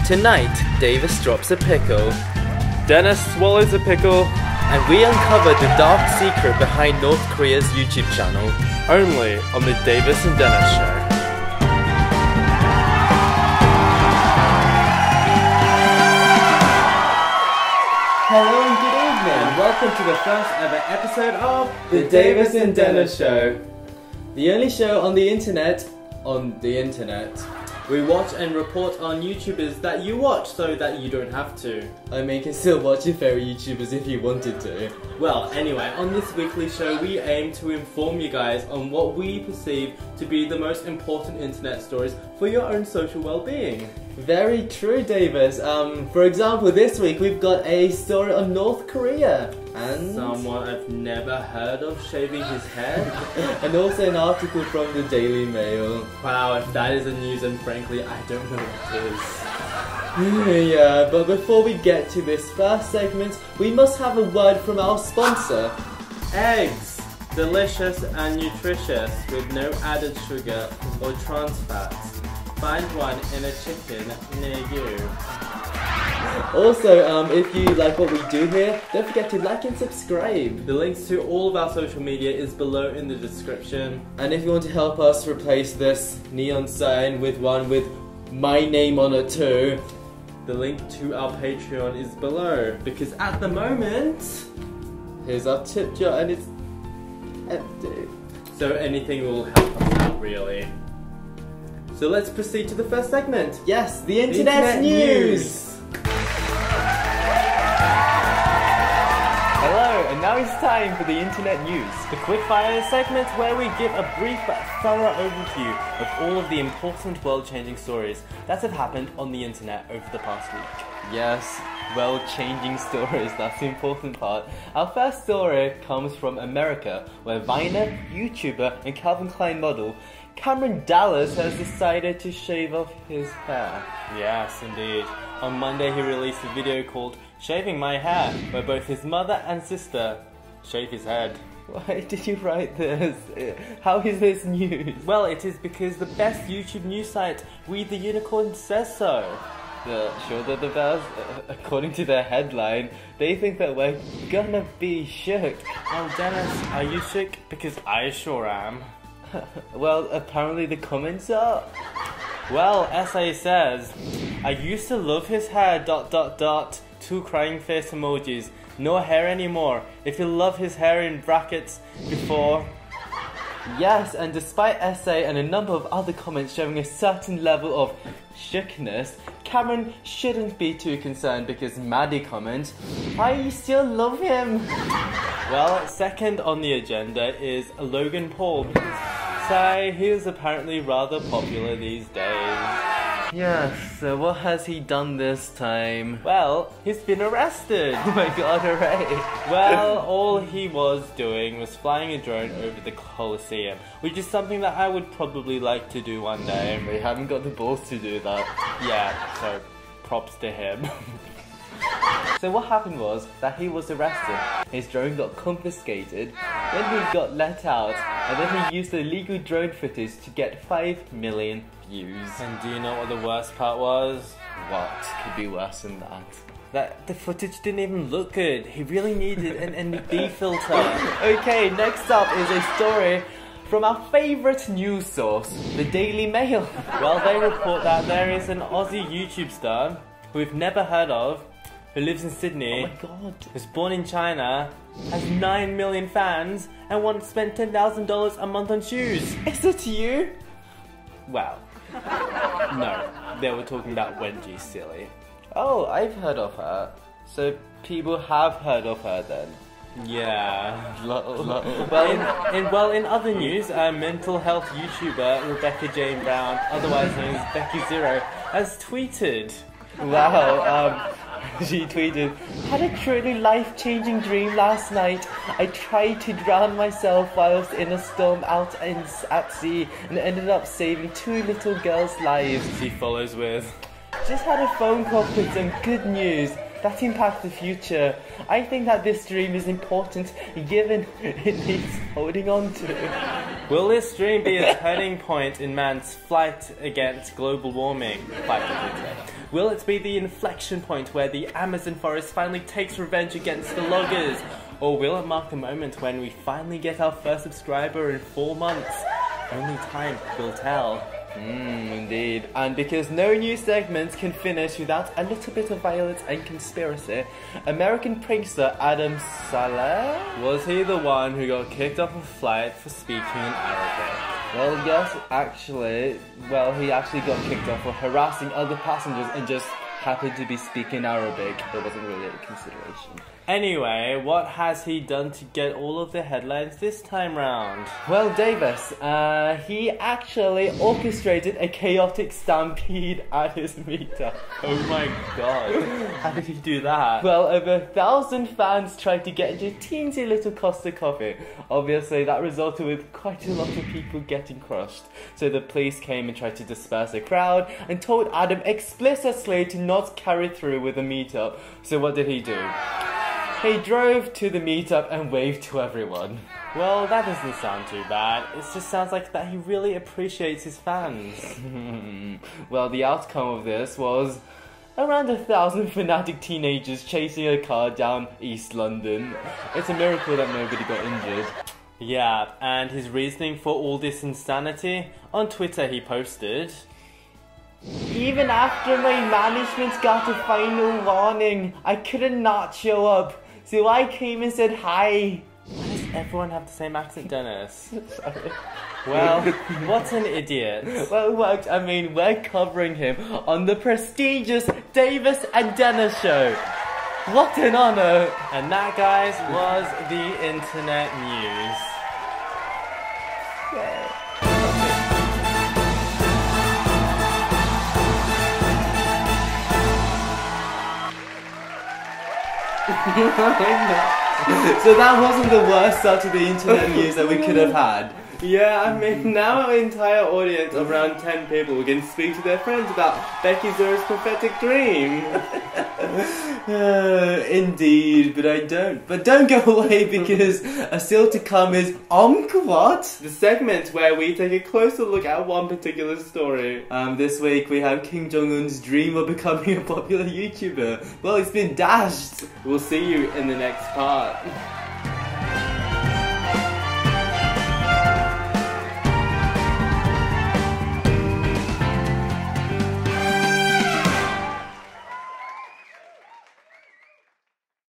Tonight, Davis drops a pickle, Dennis swallows a pickle, and we uncover the dark secret behind North Korea's YouTube channel. only on the Davis and Dennis Show. Hello and good evening. Welcome to the first ever episode of the Davis and Dennis Show. The only show on the internet, we watch and report on YouTubers that you watch so that you don't have to. I mean, you can still watch your favourite YouTubers if you wanted to. Well, anyway, on this weekly show we aim to inform you guys on what we perceive to be the most important internet stories for your own social well-being. Very true, Davis. For example, this week we've got a story on North Korea and someone I've never heard of shaving his head, and also an article from the Daily Mail. Wow, if that isn't news, and frankly, I don't know what is. Yeah, but before we get to this first segment, we must have a word from our sponsor. Eggs, delicious and nutritious with no added sugar or trans fats. Find one in a chicken near you. Also, if you like what we do here, don't forget to like and subscribe. The links to all of our social media is below in the description. And if you want to help us replace this neon sign with one with my name on it too, the link to our Patreon is below. Because at the moment, here's our tip jar and it's empty. So anything will help us out, really. So let's proceed to the first segment. Yes, the Internet News! Hello, and now it's time for the Internet News, the quickfire segment where we give a brief but thorough overview of all of the important world-changing stories that have happened on the internet over the past week. Yes, world-changing stories, that's the important part. Our first story comes from America, where Viner, YouTuber, and Calvin Klein model Cameron Dallas has decided to shave off his hair. Yes, indeed. On Monday he released a video called Shaving My Hair, where both his mother and sister shave his head. Why did you write this? How is this news? Well, it is because the best YouTube news site, We the Unicorn, says so. Sure that the best, according to their headline, they think that we're gonna be shook. Oh Dennis, are you shook? Because I sure am. Well, apparently the comments are. Well, SA says, I used to love his hair, ... 2 crying face emojis. No hair anymore. If you love his hair in brackets before. Yes, and despite SA and a number of other comments showing a certain level of shookness, Cameron shouldn't be too concerned because Maddie comments, I still love him. Well, second on the agenda is Logan Paul. So he is apparently rather popular these days. Yes, so what has he done this time? Well, he's been arrested. Oh my god, hooray. Well, all he was doing was flying a drone over the Colosseum, which is something that I would probably like to do one day. We haven't got the balls to do that. Yeah, so props to him. So what happened was that he was arrested, his drone got confiscated, then he got let out, and then he used the illegal drone footage to get 5 million views. And do you know what the worst part was? What could be worse than that? That the footage didn't even look good. He really needed an ND filter. Okay, next up is a story from our favourite news source, the Daily Mail. Well, they report that there is an Aussie YouTube star who we've never heard of, who lives in Sydney, oh my god, was born in China, has 9 million fans, and once spent $10,000 a month on shoes. Is it you? Well, no, they were talking about Wengie, silly. Oh, I've heard of her. So people have heard of her then? Yeah. Well, in other news, mental health YouTuber Becki J Brown, otherwise known as Becki Zero, has tweeted. Wow, she tweeted, had a truly life-changing dream last night. I tried to drown myself whilst in a storm out at sea and ended up saving 2 little girls' lives. She follows with, just had a phone call with some good news that impacts the future. I think that this dream is important given it needs holding on to. Will this dream be a turning point in man's fight against global warming? Will it be the inflection point where the Amazon forest finally takes revenge against the loggers? Or will it mark the moment when we finally get our first subscriber in 4 months? Only time will tell. Indeed. And because no news segments can finish without a little bit of violence and conspiracy, American prankster Adam Saleh, was he the one who got kicked off a flight for speaking in Arabic? Well, yes, actually, he actually got kicked off for harassing other passengers and just happened to be speaking Arabic. There wasn't really a consideration. Anyway, what has he done to get all of the headlines this time round? Well, Davis, he actually orchestrated a chaotic stampede at his meetup. Oh my god, how did he do that? Well, over 1,000 fans tried to get into a teensy little Costa coffee. Obviously, that resulted with quite a lot of people getting crushed. So the police came and tried to disperse the crowd and told Adam explicitly to not carry through with the meetup. So what did he do? He drove to the meetup and waved to everyone. Well, that doesn't sound too bad. It just sounds like that he really appreciates his fans. Well, the outcome of this was around 1,000 fanatic teenagers chasing a car down East London. It's a miracle that nobody got injured. Yeah, and his reasoning for all this insanity? On Twitter he posted, "Even after my management got a final warning, I couldn't not show up. So I came and said hi." Why does everyone have the same accent, Dennis? Sorry. Well, what an idiot. Well, we're covering him on the prestigious Davis and Dennis show. What an honour! And that, guys, was the internet news. So that wasn't the worst start to the internet news that we could have had. Yeah, I mean, now our entire audience of around 10 people can speak to their friends about Becki Zo's prophetic dream. Indeed, but I don't. But don't go away because still to come is What? The segment where we take a closer look at one particular story. This week we have Kim Jong-un's dream of becoming a popular YouTuber. Well, it's been dashed. We'll see you in the next part.